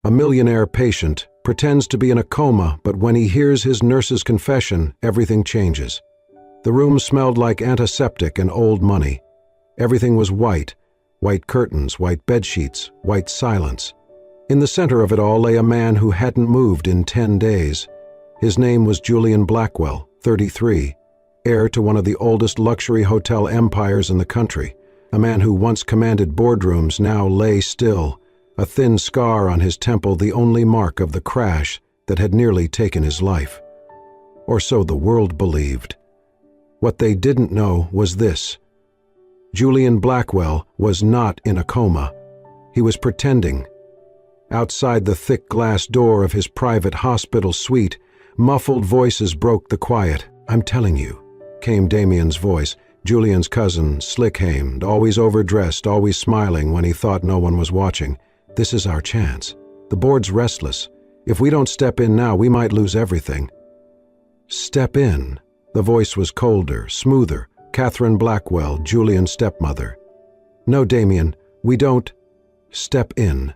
A millionaire patient, pretends to be in a coma, but when he hears his nurse's confession, everything changes. The room smelled like antiseptic and old money. Everything was white. White curtains, white bedsheets, white silence. In the center of it all lay a man who hadn't moved in 10 days. His name was Julian Blackwell, 33, heir to one of the oldest luxury hotel empires in the country. A man who once commanded boardrooms now lay still, a thin scar on his temple, the only mark of the crash that had nearly taken his life. Or so the world believed. What they didn't know was this: Julian Blackwell was not in a coma. He was pretending. Outside the thick glass door of his private hospital suite, muffled voices broke the quiet. "I'm telling you," came Damien's voice, Julian's cousin, slick-hamed, always overdressed, always smiling when he thought no one was watching. "This is our chance. The board's restless. If we don't step in now, we might lose everything." "Step in." The voice was colder, smoother. Catherine Blackwell, Julian's stepmother. "No, Damien, we don't step in.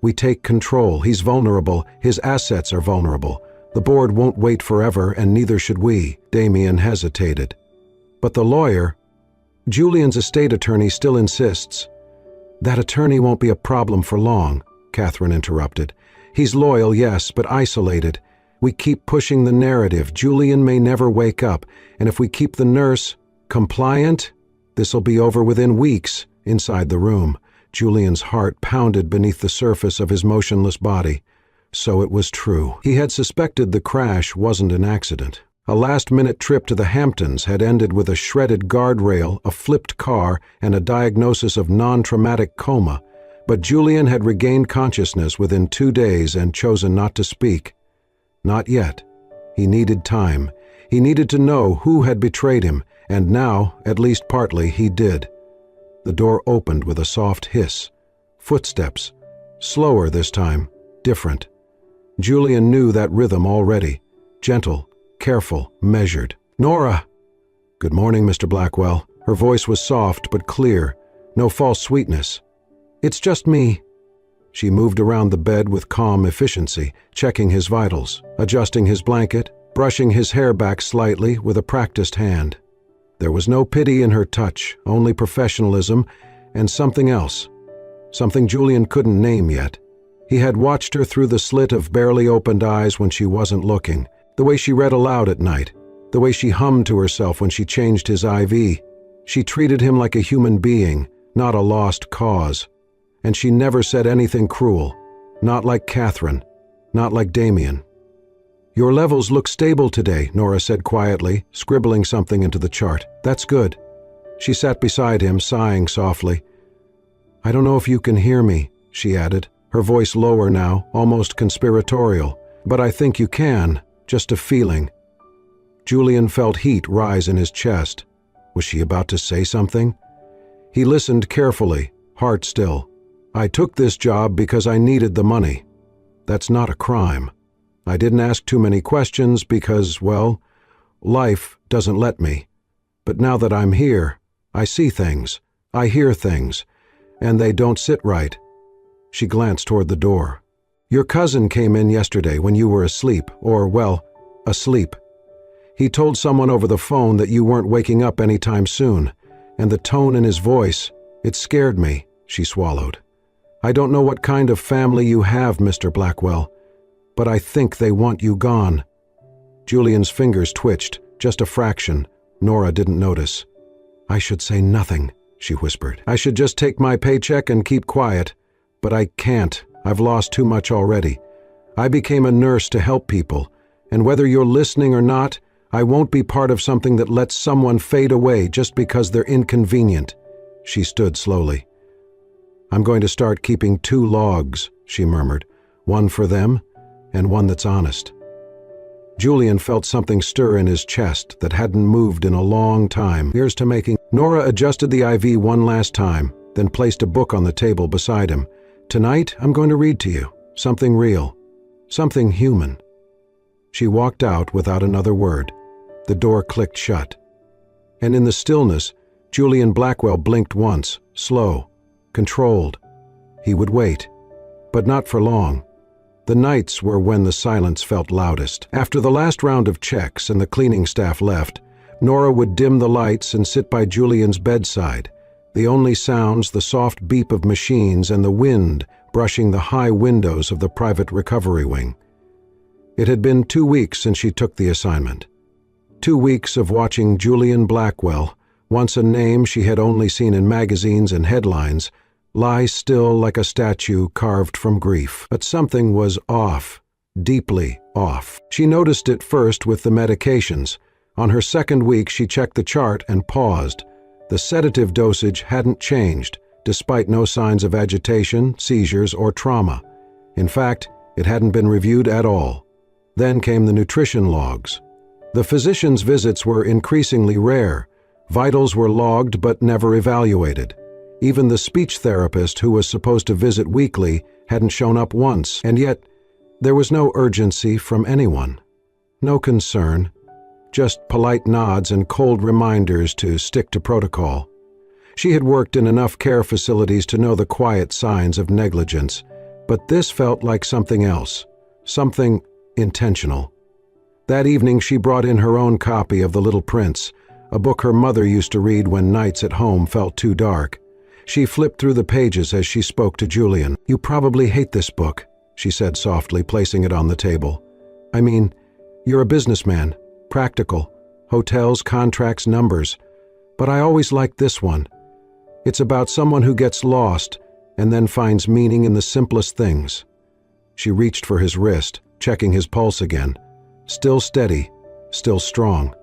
We take control. He's vulnerable. His assets are vulnerable. The board won't wait forever, and neither should we." Damien hesitated. "But the lawyer, Julian's estate attorney, still insists." "That attorney won't be a problem for long," Catherine interrupted. "He's loyal, yes, but isolated. We keep pushing the narrative. Julian may never wake up, and if we keep the nurse compliant, this'll be over within weeks." Inside the room, Julian's heart pounded beneath the surface of his motionless body. So it was true. He had suspected the crash wasn't an accident. A last-minute trip to the Hamptons had ended with a shredded guardrail, a flipped car, and a diagnosis of non-traumatic coma. But Julian had regained consciousness within 2 days and chosen not to speak. Not yet. He needed time. He needed to know who had betrayed him, and now, at least partly, he did. The door opened with a soft hiss. Footsteps. Slower this time. Different. Julian knew that rhythm already. Gentle, careful, measured. "Nora!" "Good morning, Mr. Blackwell." Her voice was soft but clear. No false sweetness. "It's just me." She moved around the bed with calm efficiency, checking his vitals, adjusting his blanket, brushing his hair back slightly with a practiced hand. There was no pity in her touch, only professionalism and something else. Something Julian couldn't name yet. He had watched her through the slit of barely opened eyes when she wasn't looking, the way she read aloud at night, the way she hummed to herself when she changed his IV. She treated him like a human being, not a lost cause. And she never said anything cruel. Not like Catherine. Not like Damien. "Your levels look stable today," Nora said quietly, scribbling something into the chart. "That's good." She sat beside him, sighing softly. "I don't know if you can hear me," she added, her voice lower now, almost conspiratorial. "But I think you can, just a feeling." Julian felt heat rise in his chest. Was she about to say something? He listened carefully, heart still. "I took this job because I needed the money. That's not a crime. I didn't ask too many questions because, well, life doesn't let me. But now that I'm here, I see things, I hear things, and they don't sit right." She glanced toward the door. "Your cousin came in yesterday when you were asleep, or, well, asleep. He told someone over the phone that you weren't waking up anytime soon, and the tone in his voice, it scared me," she swallowed. "I don't know what kind of family you have, Mr. Blackwell, but I think they want you gone." Julian's fingers twitched, just a fraction. Nora didn't notice. "I should say nothing," she whispered. "I should just take my paycheck and keep quiet. But I can't. I've lost too much already. I became a nurse to help people, and whether you're listening or not, I won't be part of something that lets someone fade away just because they're inconvenient." She stood slowly. "I'm going to start keeping 2 logs," she murmured. "One for them, and one that's honest." Julian felt something stir in his chest that hadn't moved in a long time. Here's to making. Nora adjusted the IV one last time, then placed a book on the table beside him. "Tonight, I'm going to read to you. Something real. Something human." She walked out without another word. The door clicked shut. And in the stillness, Julian Blackwell blinked once, slow, controlled. He would wait. But not for long. The nights were when the silence felt loudest. After the last round of checks and the cleaning staff left, Nora would dim the lights and sit by Julian's bedside. The only sounds, the soft beep of machines and the wind brushing the high windows of the private recovery wing. It had been 2 weeks since she took the assignment. 2 weeks of watching Julian Blackwell, once a name she had only seen in magazines and headlines, lie still like a statue carved from grief. But something was off, deeply off. She noticed it first with the medications. On her second week, she checked the chart and paused. The sedative dosage hadn't changed, despite no signs of agitation, seizures, or trauma. In fact, it hadn't been reviewed at all. Then came the nutrition logs. The physician's visits were increasingly rare. Vitals were logged but never evaluated. Even the speech therapist who was supposed to visit weekly hadn't shown up once, and yet there was no urgency from anyone. No concern, just polite nods and cold reminders to stick to protocol. She had worked in enough care facilities to know the quiet signs of negligence, but this felt like something else, something intentional. That evening she brought in her own copy of The Little Prince, a book her mother used to read when nights at home felt too dark. She flipped through the pages as she spoke to Julian. "You probably hate this book," she said softly, placing it on the table. "I mean, you're a businessman, practical, hotels, contracts, numbers. But I always liked this one. It's about someone who gets lost and then finds meaning in the simplest things." She reached for his wrist, checking his pulse again. Still steady, still strong.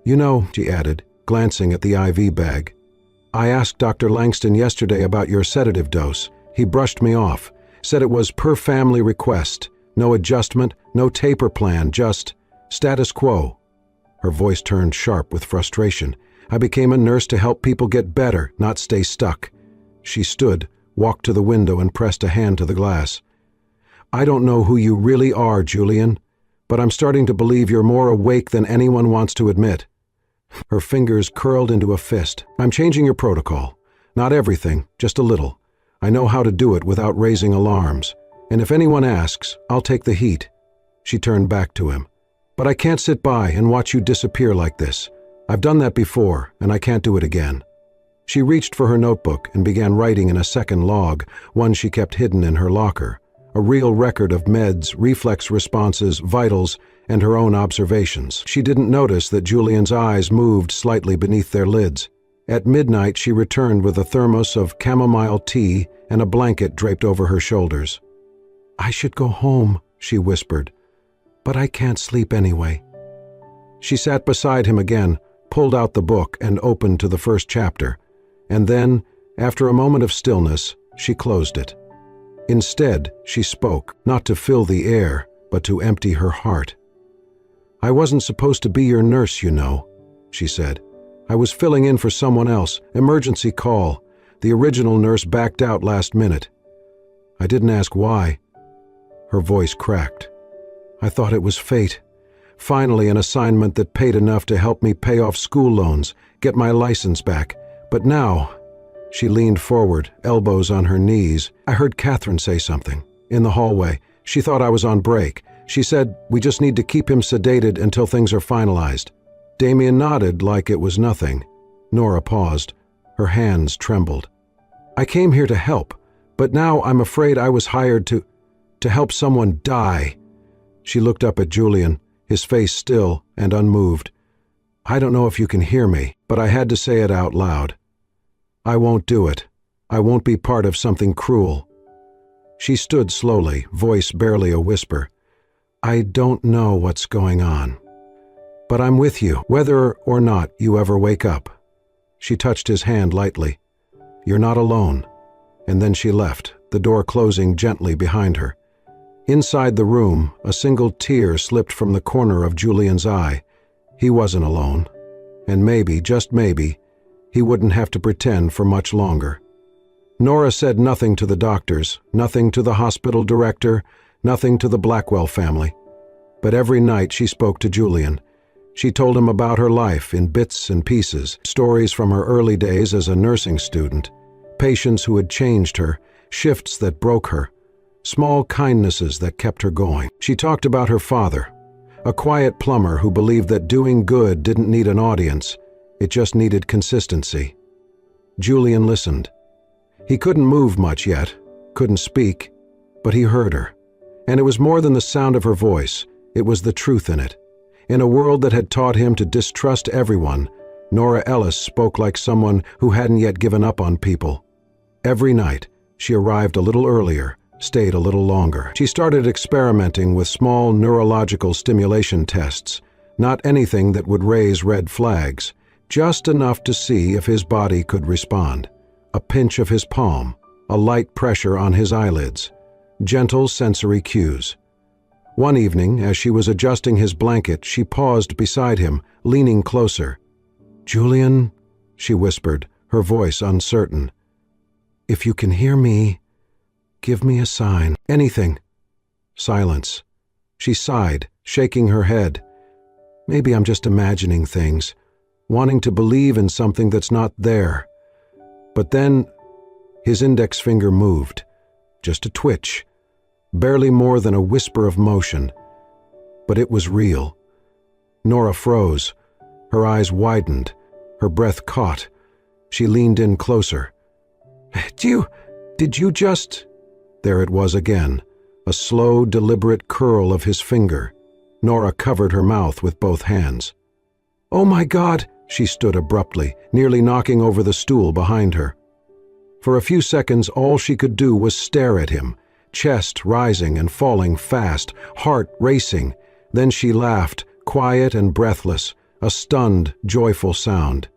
"You know," she added, glancing at the IV bag, "I asked Dr. Langston yesterday about your sedative dose. He brushed me off, said it was per family request, no adjustment, no taper plan, just status quo." Her voice turned sharp with frustration. "I became a nurse to help people get better, not stay stuck." She stood, walked to the window and pressed a hand to the glass. "I don't know who you really are, Julian, but I'm starting to believe you're more awake than anyone wants to admit." Her fingers curled into a fist. "I'm changing your protocol. Not everything, just a little. I know how to do it without raising alarms. And if anyone asks, I'll take the heat." She turned back to him. "But I can't sit by and watch you disappear like this. I've done that before, and I can't do it again." She reached for her notebook and began writing in a second log, one she kept hidden in her locker. A real record of meds, reflex responses, vitals, and her own observations. She didn't notice that Julian's eyes moved slightly beneath their lids. At midnight, she returned with a thermos of chamomile tea and a blanket draped over her shoulders. "I should go home," she whispered, "but I can't sleep anyway." She sat beside him again, pulled out the book and opened to the first chapter, and then, after a moment of stillness, she closed it. Instead, she spoke, not to fill the air, but to empty her heart. "I wasn't supposed to be your nurse, you know," she said. "I was filling in for someone else, emergency call. The original nurse backed out last minute. I didn't ask why." Her voice cracked. "I thought it was fate. Finally an assignment that paid enough to help me pay off school loans, get my license back. But now..." She leaned forward, elbows on her knees. "I heard Catherine say something. In the hallway. She thought I was on break. She said, we just need to keep him sedated until things are finalized." Damien nodded like it was nothing. Nora paused. Her hands trembled. "I came here to help, but now I'm afraid I was hired to help someone die." She looked up at Julian, his face still and unmoved. "I don't know if you can hear me, but I had to say it out loud. I won't do it. I won't be part of something cruel." She stood slowly, voice barely a whisper. "I don't know what's going on. But I'm with you, whether or not you ever wake up." She touched his hand lightly. "You're not alone." And then she left, the door closing gently behind her. Inside the room, a single tear slipped from the corner of Julian's eye. He wasn't alone. And maybe, just maybe, he wouldn't have to pretend for much longer. Nora said nothing to the doctors, nothing to the hospital director, nothing to the Blackwell family. But every night she spoke to Julian. She told him about her life in bits and pieces, stories from her early days as a nursing student, patients who had changed her, shifts that broke her. small kindnesses that kept her going. She talked about her father, a quiet plumber who believed that doing good didn't need an audience, it just needed consistency. Julian listened. He couldn't move much yet, couldn't speak, but he heard her. And it was more than the sound of her voice, it was the truth in it. In a world that had taught him to distrust everyone, Nora Ellis spoke like someone who hadn't yet given up on people. Every night, she arrived a little earlier, stayed a little longer. She started experimenting with small neurological stimulation tests, not anything that would raise red flags, just enough to see if his body could respond. A pinch of his palm, a light pressure on his eyelids, gentle sensory cues. One evening, as she was adjusting his blanket, she paused beside him, leaning closer. "Julian," she whispered, her voice uncertain. "If you can hear me, give me a sign. Anything." Silence. She sighed, shaking her head. "Maybe I'm just imagining things, wanting to believe in something that's not there." But then, his index finger moved, just a twitch, barely more than a whisper of motion. But it was real. Nora froze. Her eyes widened. Her breath caught. She leaned in closer. Did you just... There it was again, a slow, deliberate curl of his finger. Nora covered her mouth with both hands. "Oh my God!" She stood abruptly, nearly knocking over the stool behind her. For a few seconds, all she could do was stare at him, chest rising and falling fast, heart racing. Then she laughed, quiet and breathless, a stunned, joyful sound.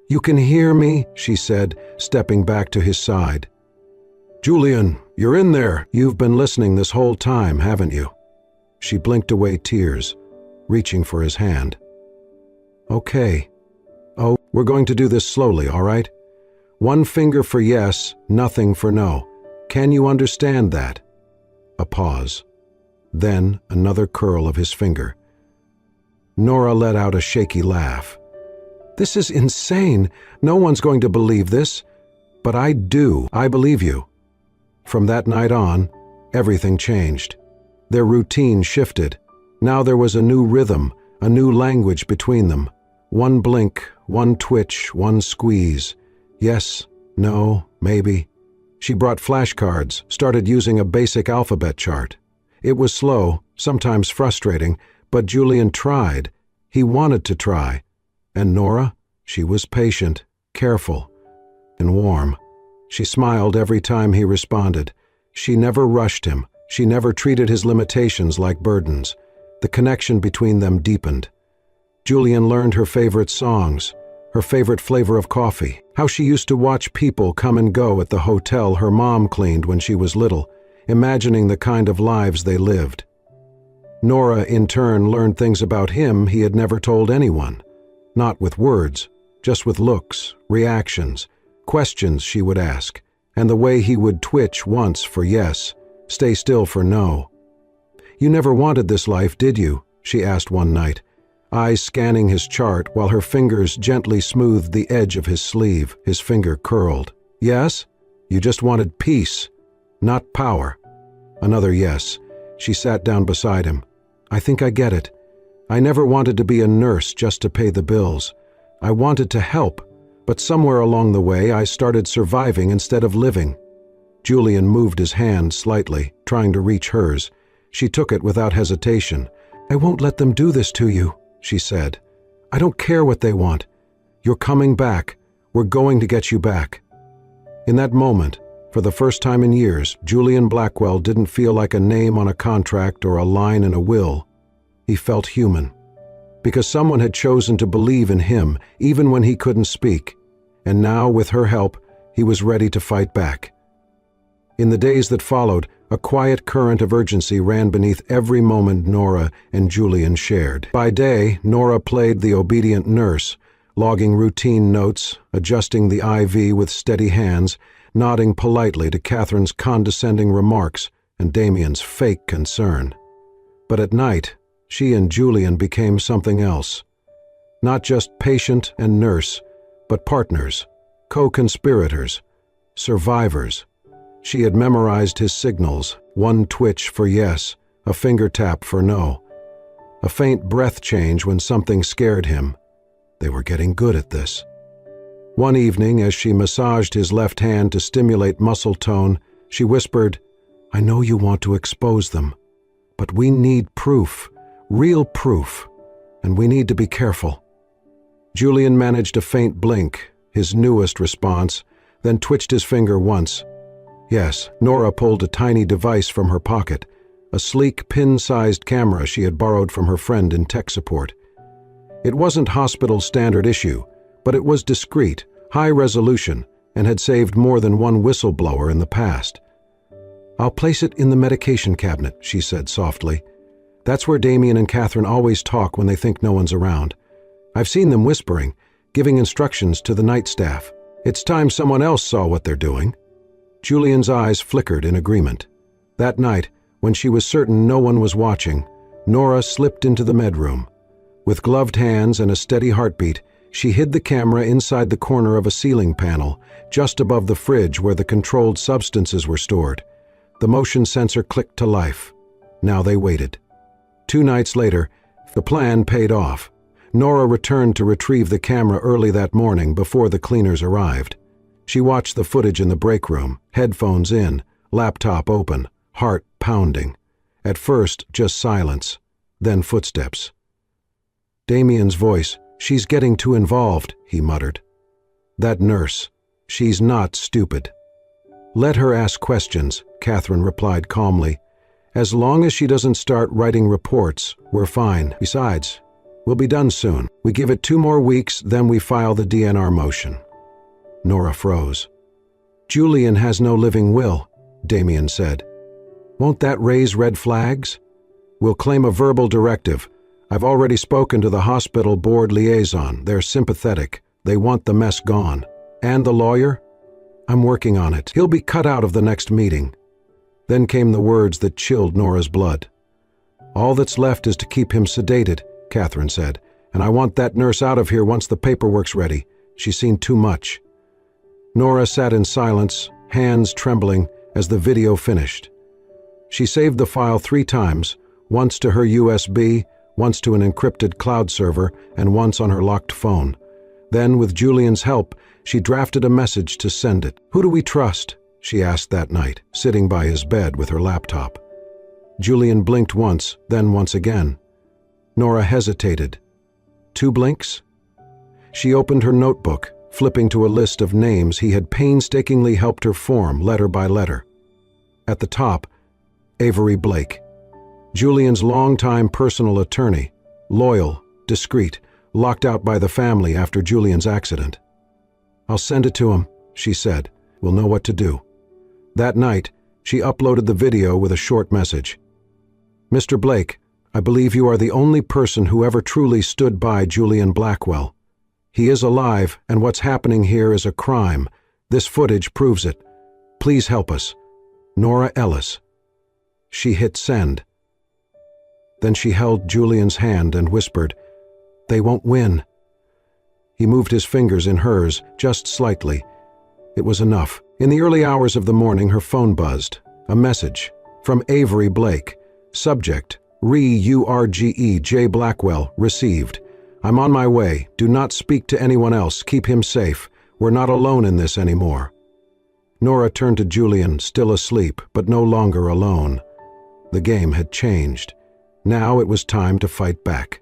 "You can hear me?" she said, stepping back to his side. "Julian, you're in there. You've been listening this whole time, haven't you?" She blinked away tears, reaching for his hand. "Okay. Oh, we're going to do this slowly, all right? One finger for yes, nothing for no. Can you understand that?" A pause. Then another curl of his finger. Nora let out a shaky laugh. "This is insane. No one's going to believe this. But I do. I believe you." From that night on, everything changed. Their routine shifted. Now there was a new rhythm, a new language between them. One blink, one twitch, one squeeze. Yes, no, maybe. She brought flashcards, started using a basic alphabet chart. It was slow, sometimes frustrating, but Julian tried. He wanted to try. And Nora? She was patient, careful, and warm. She smiled every time he responded. She never rushed him. She never treated his limitations like burdens. The connection between them deepened. Julian learned her favorite songs, her favorite flavor of coffee, how she used to watch people come and go at the hotel her mom cleaned when she was little, imagining the kind of lives they lived. Nora, in turn, learned things about him he had never told anyone. Not with words, just with looks, reactions, questions she would ask, and the way he would twitch once for yes, stay still for no. "You never wanted this life, did you?" she asked one night, eyes scanning his chart while her fingers gently smoothed the edge of his sleeve, his finger curled. "Yes? You just wanted peace, not power." Another yes. She sat down beside him. "I think I get it. I never wanted to be a nurse just to pay the bills. I wanted to help, but somewhere along the way I started surviving instead of living." Julian moved his hand slightly, trying to reach hers. She took it without hesitation. "I won't let them do this to you," she said. "I don't care what they want. You're coming back. We're going to get you back." In that moment, for the first time in years, Julian Blackwell didn't feel like a name on a contract or a line in a will. He felt human. Because someone had chosen to believe in him, even when he couldn't speak. And now, with her help, he was ready to fight back. In the days that followed, a quiet current of urgency ran beneath every moment Nora and Julian shared. By day, Nora played the obedient nurse, logging routine notes, adjusting the IV with steady hands, nodding politely to Catherine's condescending remarks and Damien's fake concern. But at night, she and Julian became something else. Not just patient and nurse, but partners, co-conspirators, survivors. She had memorized his signals, one twitch for yes, a finger tap for no, a faint breath change when something scared him. They were getting good at this. One evening, as she massaged his left hand to stimulate muscle tone, she whispered, "I know you want to expose them, but we need proof, real proof, and we need to be careful." Julian managed a faint blink, his newest response, then twitched his finger once. Yes, Nora pulled a tiny device from her pocket, a sleek pin-sized camera she had borrowed from her friend in tech support. It wasn't hospital standard issue, but it was discreet, high resolution, and had saved more than one whistleblower in the past. "I'll place it in the medication cabinet," she said softly. "That's where Damien and Catherine always talk when they think no one's around. I've seen them whispering, giving instructions to the night staff. It's time someone else saw what they're doing." Julian's eyes flickered in agreement. That night, when she was certain no one was watching, Nora slipped into the medroom. With gloved hands and a steady heartbeat, she hid the camera inside the corner of a ceiling panel, just above the fridge where the controlled substances were stored. The motion sensor clicked to life. Now they waited. 2 nights later, the plan paid off. Nora returned to retrieve the camera early that morning before the cleaners arrived. She watched the footage in the break room, headphones in, laptop open, heart pounding. At first, just silence, then footsteps. Damien's voice, "She's getting too involved," he muttered. "That nurse, she's not stupid." "Let her ask questions," Catherine replied calmly. "As long as she doesn't start writing reports, we're fine. Besides, we'll be done soon. We give it 2 more weeks, then we file the DNR motion." Nora froze. "Julian has no living will," Damien said. "Won't that raise red flags?" "We'll claim a verbal directive. I've already spoken to the hospital board liaison. They're sympathetic. They want the mess gone." "And the lawyer?" "I'm working on it. He'll be cut out of the next meeting." Then came the words that chilled Nora's blood. "All that's left is to keep him sedated," Catherine said, "and I want that nurse out of here once the paperwork's ready. She's seen too much." Nora sat in silence, hands trembling, as the video finished. She saved the file 3 times, once to her USB, once to an encrypted cloud server, and once on her locked phone. Then, with Julian's help, she drafted a message to send it. "Who do we trust?" she asked that night, sitting by his bed with her laptop. Julian blinked once, then once again. Nora hesitated. 2 blinks? She opened her notebook, flipping to a list of names he had painstakingly helped her form letter by letter. At the top, Avery Blake, Julian's longtime personal attorney, loyal, discreet, locked out by the family after Julian's accident. "I'll send it to him," she said. "We'll know what to do." That night, she uploaded the video with a short message. "Mr. Blake, I believe you are the only person who ever truly stood by Julian Blackwell. He is alive, and what's happening here is a crime. This footage proves it. Please help us. Nora Ellis." She hit send. Then she held Julian's hand and whispered, "They won't win." He moved his fingers in hers, just slightly. It was enough. In the early hours of the morning, her phone buzzed. A message from Avery Blake. Subject, Re-U-R-G-E J. Blackwell, received. "I'm on my way. Do not speak to anyone else. Keep him safe. We're not alone in this anymore." Nora turned to Julian, still asleep, but no longer alone. The game had changed. Now it was time to fight back.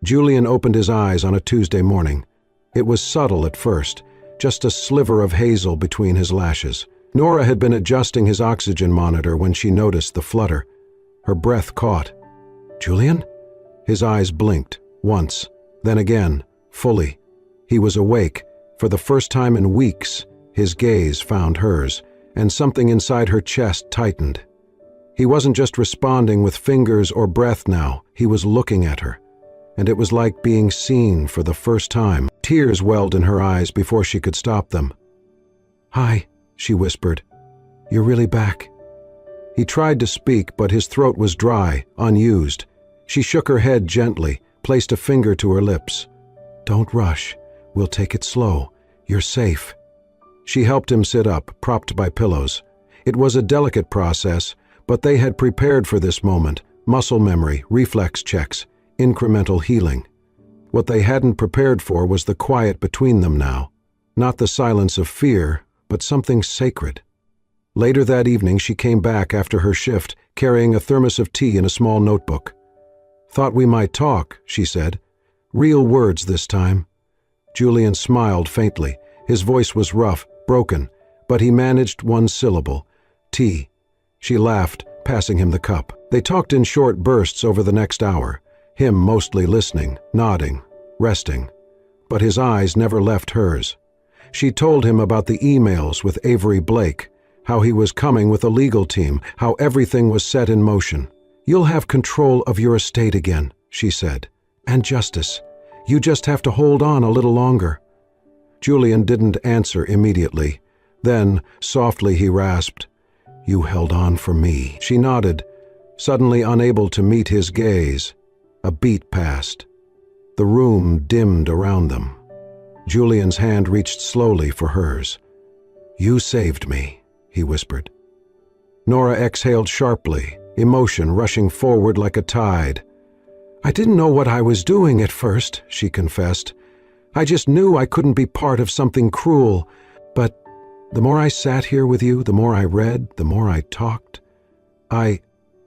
Julian opened his eyes on a Tuesday morning. It was subtle at first, just a sliver of hazel between his lashes. Nora had been adjusting his oxygen monitor when she noticed the flutter. Her breath caught. "Julian?" His eyes blinked, once, then again, fully. He was awake. For the first time in weeks, his gaze found hers, and something inside her chest tightened. He wasn't just responding with fingers or breath now, he was looking at her. And it was like being seen for the first time. Tears welled in her eyes before she could stop them. "Hi," she whispered. "You're really back." He tried to speak, but his throat was dry, unused. She shook her head gently, placed a finger to her lips. "Don't rush. We'll take it slow. You're safe." She helped him sit up, propped by pillows. It was a delicate process, but they had prepared for this moment: muscle memory, reflex checks, incremental healing. What they hadn't prepared for was the quiet between them now. Not the silence of fear, but something sacred. Later that evening she came back after her shift, carrying a thermos of tea and a small notebook. "Thought we might talk," she said. "Real words this time." Julian smiled faintly. His voice was rough, broken, but he managed one syllable: tea. She laughed, passing him the cup. They talked in short bursts over the next hour, him mostly listening, nodding, resting. But his eyes never left hers. She told him about the emails with Avery Blake, how he was coming with a legal team, how everything was set in motion. "You'll have control of your estate again," she said. "And justice. You just have to hold on a little longer." Julian didn't answer immediately. Then, softly he rasped, "You held on for me." She nodded, suddenly unable to meet his gaze. A beat passed. The room dimmed around them. Julian's hand reached slowly for hers. "You saved me," he whispered. Nora exhaled sharply, emotion rushing forward like a tide. "I didn't know what I was doing at first," she confessed. "I just knew I couldn't be part of something cruel. But the more I sat here with you, the more I read, the more I talked,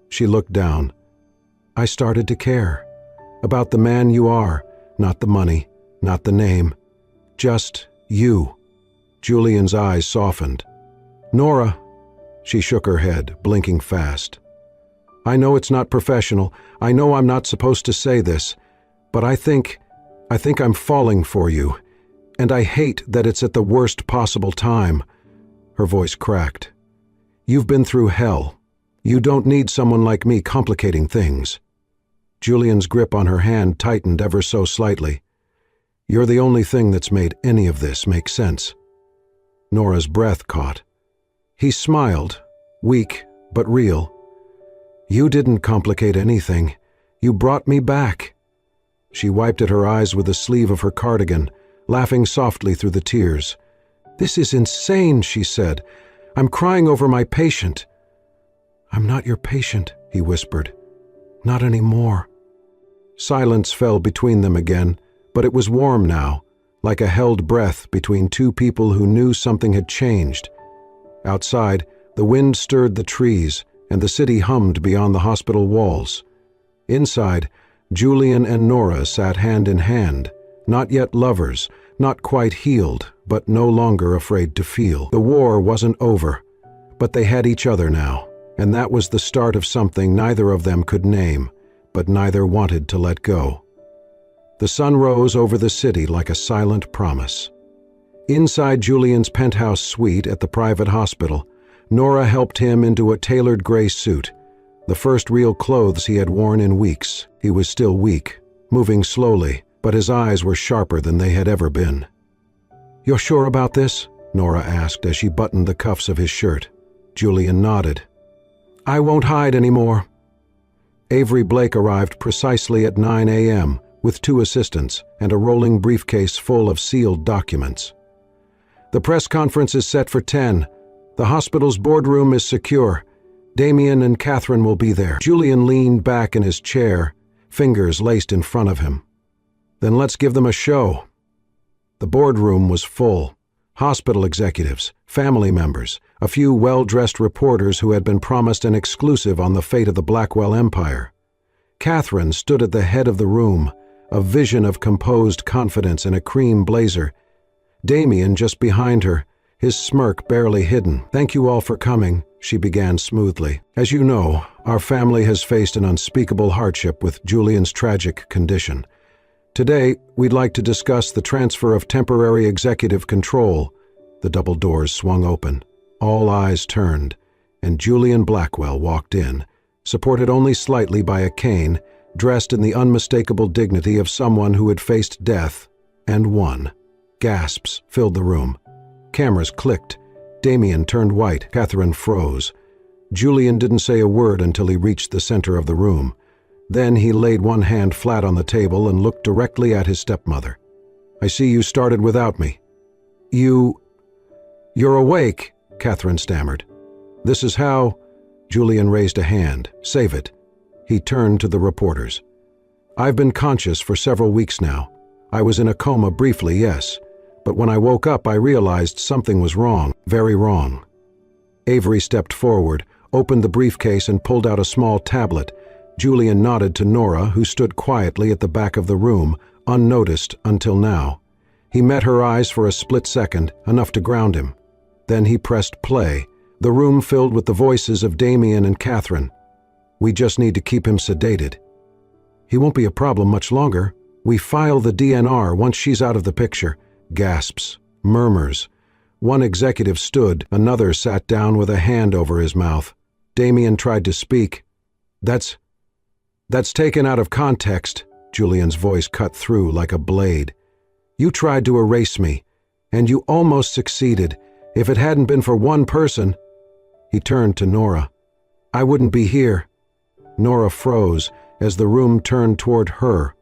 She looked down. "I started to care. About the man you are, not the money, not the name. Just you." Julian's eyes softened. "Nora," she shook her head, blinking fast. "I know it's not professional. I know I'm not supposed to say this, but I think I'm falling for you, and I hate that it's at the worst possible time." Her voice cracked. "You've been through hell. You don't need someone like me complicating things." Julian's grip on her hand tightened ever so slightly. "You're the only thing that's made any of this make sense." Nora's breath caught. He smiled, weak but real. "You didn't complicate anything. You brought me back." She wiped at her eyes with the sleeve of her cardigan, laughing softly through the tears. "This is insane," she said. "I'm crying over my patient." "I'm not your patient," he whispered. "Not anymore." Silence fell between them again, but it was warm now, like a held breath between two people who knew something had changed. Outside, the wind stirred the trees, and the city hummed beyond the hospital walls. Inside, Julian and Nora sat hand in hand, not yet lovers, not quite healed, but no longer afraid to feel. The war wasn't over, but they had each other now, and that was the start of something neither of them could name, but neither wanted to let go. The sun rose over the city like a silent promise. Inside Julian's penthouse suite at the private hospital, Nora helped him into a tailored gray suit, the first real clothes he had worn in weeks. He was still weak, moving slowly, but his eyes were sharper than they had ever been. "You're sure about this?" Nora asked as she buttoned the cuffs of his shirt. Julian nodded. "I won't hide anymore." Avery Blake arrived precisely at 9 a.m. with 2 assistants and a rolling briefcase full of sealed documents. "The press conference is set for 10. The hospital's boardroom is secure. Damien and Catherine will be there." Julian leaned back in his chair, fingers laced in front of him. "Then let's give them a show." The boardroom was full. Hospital executives, family members, a few well-dressed reporters who had been promised an exclusive on the fate of the Blackwell Empire. Catherine stood at the head of the room, a vision of composed confidence in a cream blazer. Damien just behind her, his smirk barely hidden. "Thank you all for coming," she began smoothly. "As you know, our family has faced an unspeakable hardship with Julian's tragic condition. Today, we'd like to discuss the transfer of temporary executive control." The double doors swung open. All eyes turned, and Julian Blackwell walked in, supported only slightly by a cane, dressed in the unmistakable dignity of someone who had faced death and won. Gasps filled the room. Cameras clicked. Damien turned white. Catherine froze. Julian didn't say a word until he reached the center of the room. Then he laid one hand flat on the table and looked directly at his stepmother. "I see you started without me." You're awake," Catherine stammered. This is how— Julian raised a hand. Save it. He turned to the reporters. I've been conscious for several weeks now. I was in a coma briefly, yes, but when I woke up I realized something was wrong, very wrong. Avery stepped forward, opened the briefcase and pulled out a small tablet. Julian nodded to Nora, who stood quietly at the back of the room, unnoticed until now. He met her eyes for a split second, enough to ground him. Then he pressed play. The room filled with the voices of Damien and Catherine. We just need to keep him sedated. He won't be a problem much longer. We file the DNR once she's out of the picture. Gasps, murmurs. One executive stood, another sat down with a hand over his mouth. Damien tried to speak. That's taken out of context, Julian's voice cut through like a blade. You tried to erase me, and you almost succeeded. If it hadn't been for one person— He turned to Nora. I wouldn't be here. Nora froze as the room turned toward her.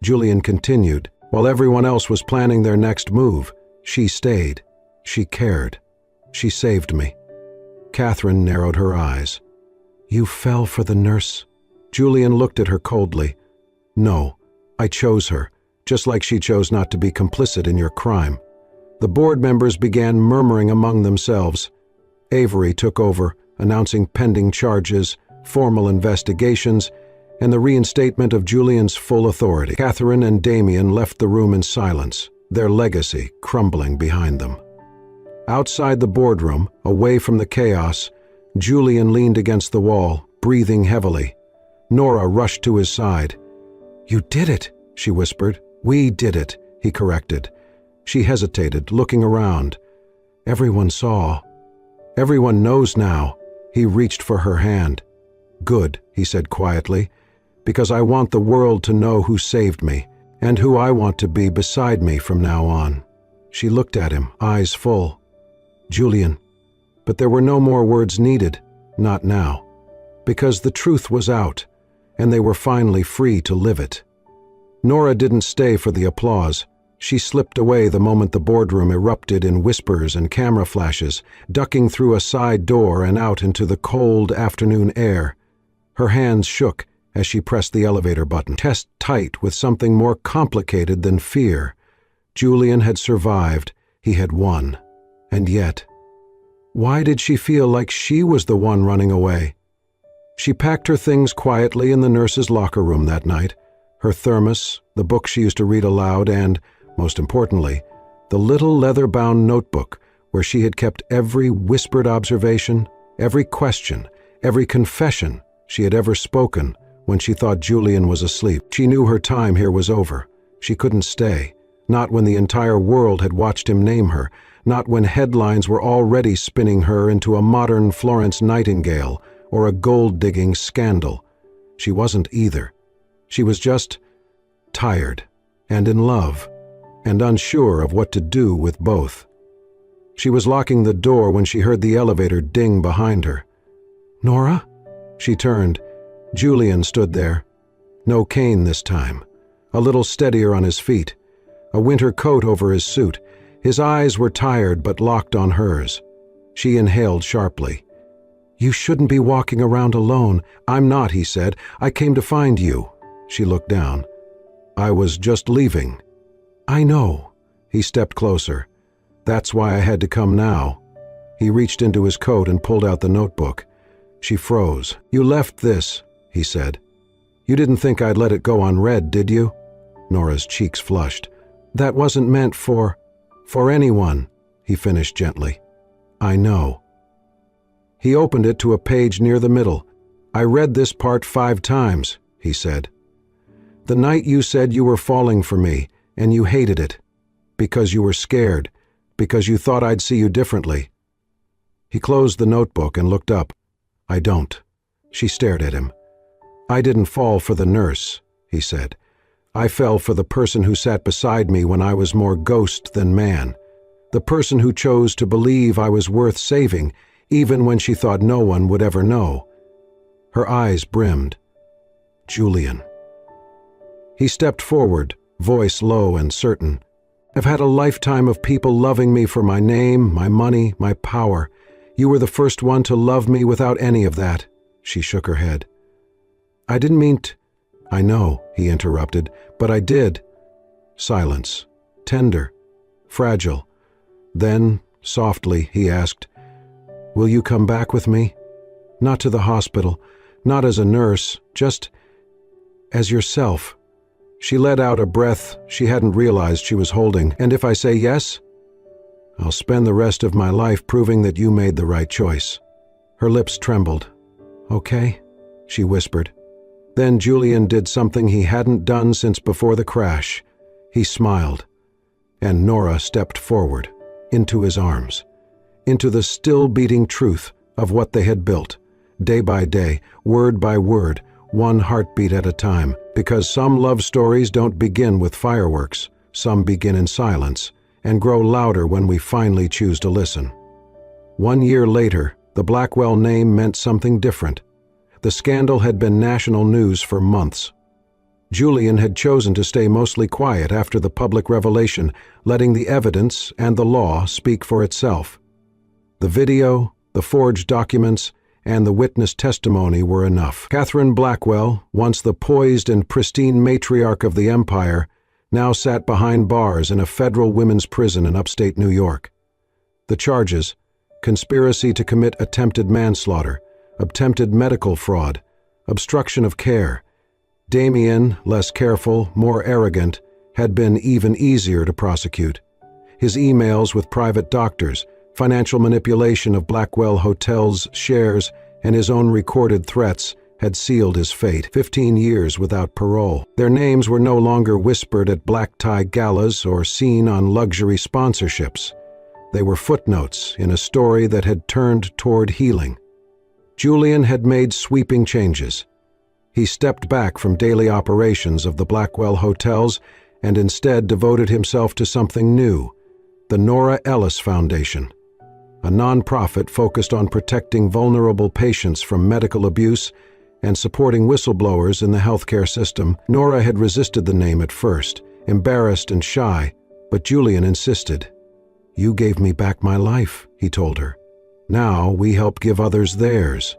Julian continued. While everyone else was planning their next move, she stayed. She cared. She saved me. Catherine narrowed her eyes. You fell for the nurse? Julian looked at her coldly. No, I chose her, just like she chose not to be complicit in your crime. The board members began murmuring among themselves. Avery took over, announcing pending charges, formal investigations, and the reinstatement of Julian's full authority. Catherine and Damien left the room in silence, their legacy crumbling behind them. Outside the boardroom, away from the chaos, Julian leaned against the wall, breathing heavily. Nora rushed to his side. You did it, she whispered. We did it, he corrected. She hesitated, looking around. Everyone saw. Everyone knows now. He reached for her hand. Good, he said quietly, because I want the world to know who saved me, and who I want to be beside me from now on. She looked at him, eyes full. Julian. But there were no more words needed, not now, because the truth was out, and they were finally free to live it. Nora didn't stay for the applause. She slipped away the moment the boardroom erupted in whispers and camera flashes, ducking through a side door and out into the cold afternoon air. Her hands shook as she pressed the elevator button, chest tight with something more complicated than fear. Julian had survived. He had won. And yet, why did she feel like she was the one running away? She packed her things quietly in the nurse's locker room that night, her thermos, the book she used to read aloud, and, most importantly, the little leather-bound notebook where she had kept every whispered observation, every question, every confession she had ever spoken when she thought Julian was asleep. She knew her time here was over. She couldn't stay, not when the entire world had watched him name her, not when headlines were already spinning her into a modern Florence Nightingale or a gold-digging scandal. She wasn't either. She was just tired and in love, and unsure of what to do with both. She was locking the door when she heard the elevator ding behind her. Nora? She turned. Julian stood there. No cane this time. A little steadier on his feet. A winter coat over his suit. His eyes were tired but locked on hers. She inhaled sharply. You shouldn't be walking around alone. I'm not, he said. I came to find you. She looked down. I was just leaving. I know. He stepped closer. That's why I had to come now. He reached into his coat and pulled out the notebook. She froze. You left this, he said. You didn't think I'd let it go unread, did you? Nora's cheeks flushed. That wasn't meant for anyone, he finished gently. I know. He opened it to a page near the middle. I read this part 5 times, he said. The night you said you were falling for me, and you hated it, because you were scared, because you thought I'd see you differently. He closed the notebook and looked up. I don't. She stared at him. I didn't fall for the nurse, he said. I fell for the person who sat beside me when I was more ghost than man, the person who chose to believe I was worth saving, even when she thought no one would ever know. Her eyes brimmed. Julian. He stepped forward, voice low and certain. I've had a lifetime of people loving me for my name, my money, my power. You were the first one to love me without any of that." She shook her head. "I didn't mean t—" "I know," he interrupted, "but I did." Silence. Tender. Fragile. Then, softly, he asked, "Will you come back with me? Not to the hospital, not as a nurse, just as yourself." She let out a breath she hadn't realized she was holding. "And if I say yes? I'll spend the rest of my life proving that you made the right choice." Her lips trembled. "Okay," she whispered. Then Julian did something he hadn't done since before the crash. He smiled, and Nora stepped forward, into his arms, into the still-beating truth of what they had built, day by day, word by word, one heartbeat at a time, because some love stories don't begin with fireworks, some begin in silence, and grow louder when we finally choose to listen. 1 year later, the Blackwell name meant something different. The scandal had been national news for months. Julian had chosen to stay mostly quiet after the public revelation, letting the evidence and the law speak for itself. The video, the forged documents, and the witness testimony were enough. Catherine Blackwell, once the poised and pristine matriarch of the empire, now sat behind bars in a federal women's prison in upstate New York. The charges: conspiracy to commit attempted manslaughter, attempted medical fraud, obstruction of care. Damien, less careful, more arrogant, had been even easier to prosecute. His emails with private doctors, financial manipulation of Blackwell Hotel's shares, and his own recorded threats had sealed his fate. 15 years without parole. Their names were no longer whispered at black-tie galas or seen on luxury sponsorships. They were footnotes in a story that had turned toward healing. Julian had made sweeping changes. He stepped back from daily operations of the Blackwell hotels and instead devoted himself to something new: the Nora Ellis Foundation, a nonprofit focused on protecting vulnerable patients from medical abuse and supporting whistleblowers in the healthcare system. Nora had resisted the name at first, embarrassed and shy, but Julian insisted. "You gave me back my life," he told her. "Now we help give others theirs."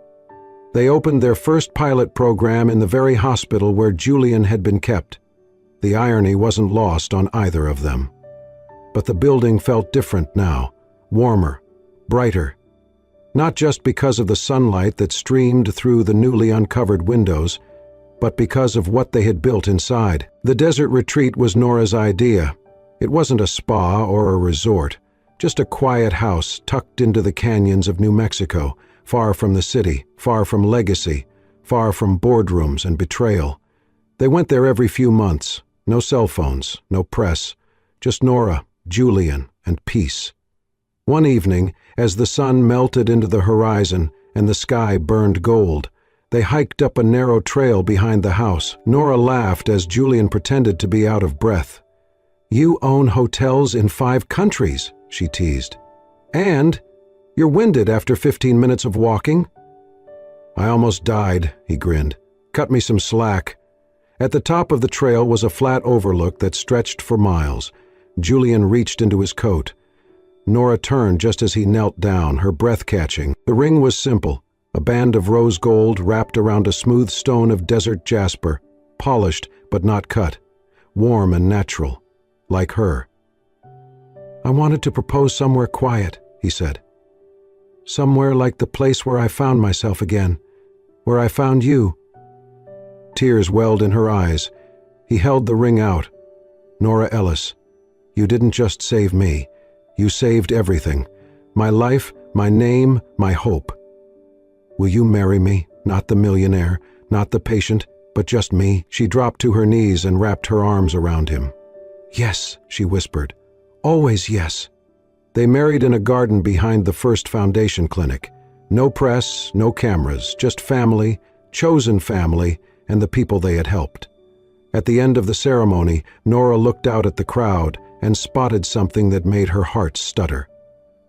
They opened their first pilot program in the very hospital where Julian had been kept. The irony wasn't lost on either of them. But the building felt different now, warmer, brighter. Not just because of the sunlight that streamed through the newly uncovered windows, but because of what they had built inside. The desert retreat was Nora's idea. It wasn't a spa or a resort, just a quiet house tucked into the canyons of New Mexico, far from the city, far from legacy, far from boardrooms and betrayal. They went there every few months. No cell phones, no press, just Nora, Julian, and peace. One evening, as the sun melted into the horizon and the sky burned gold, they hiked up a narrow trail behind the house. Nora laughed as Julian pretended to be out of breath. "You own hotels in 5 countries, she teased. "And you're winded after 15 minutes of walking?" "I almost died," he grinned. "Cut me some slack." At the top of the trail was a flat overlook that stretched for miles. Julian reached into his coat. Nora turned just as he knelt down, her breath catching. The ring was simple, a band of rose gold wrapped around a smooth stone of desert jasper, polished but not cut, warm and natural, like her. "I wanted to propose somewhere quiet," he said. "Somewhere like the place where I found myself again, where I found you." Tears welled in her eyes. He held the ring out. "Nora Ellis, you didn't just save me. You saved everything. My life, my name, my hope. Will you marry me? Not the millionaire, not the patient, but just me?" She dropped to her knees and wrapped her arms around him. "Yes," she whispered. "Always yes." They married in a garden behind the First Foundation Clinic. No press, no cameras, just family, chosen family, and the people they had helped. At the end of the ceremony, Nora looked out at the crowd and spotted something that made her heart stutter.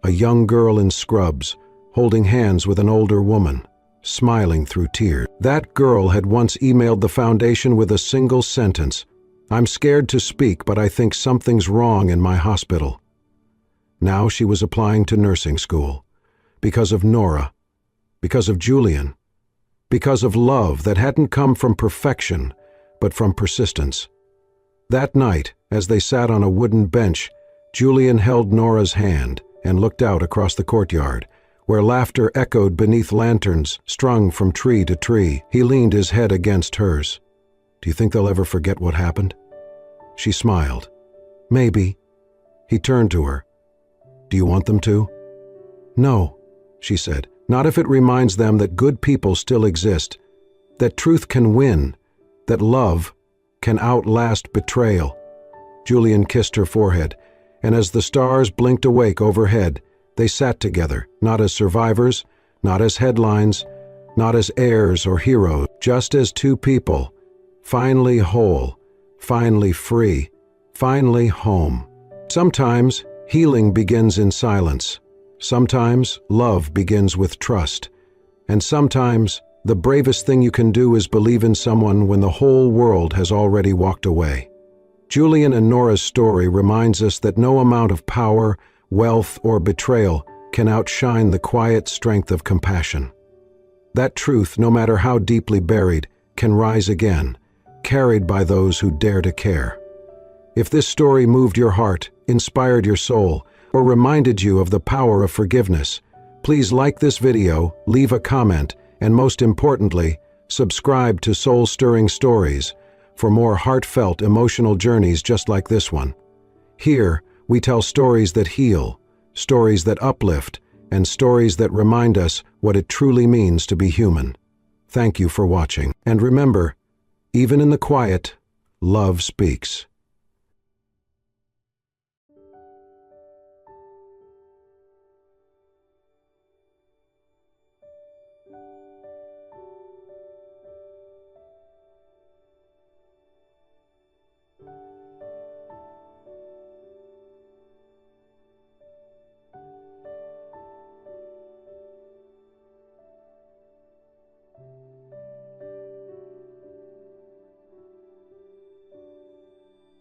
A young girl in scrubs, holding hands with an older woman, smiling through tears. That girl had once emailed the foundation with a single sentence: "I'm scared to speak, but I think something's wrong in my hospital." Now she was applying to nursing school. because of Nora, because of Julian, because of love that hadn't come from perfection, but from persistence. That night, as they sat on a wooden bench, Julian held Nora's hand and looked out across the courtyard, where laughter echoed beneath lanterns strung from tree to tree. He leaned his head against hers. "Do you think they'll ever forget what happened?" She smiled. "Maybe." He turned to her. "Do you want them to?" "No," she said. "Not if it reminds them that good people still exist, that truth can win, that love can outlast betrayal." Julian kissed her forehead, and as the stars blinked awake overhead, they sat together, not as survivors, not as headlines, not as heirs or heroes, just as two people, finally whole, finally free, finally home. Sometimes healing begins in silence. Sometimes love begins with trust. And sometimes the bravest thing you can do is believe in someone when the whole world has already walked away. Julian and Nora's story reminds us that no amount of power, wealth, or betrayal can outshine the quiet strength of compassion. That truth, no matter how deeply buried, can rise again, carried by those who dare to care. If this story moved your heart, inspired your soul, or reminded you of the power of forgiveness, please like this video, leave a comment, and most importantly, subscribe to Soul Stirring Stories for more heartfelt, emotional journeys just like this one. Here, we tell stories that heal, stories that uplift, and stories that remind us what it truly means to be human. Thank you for watching. And remember, even in the quiet, love speaks.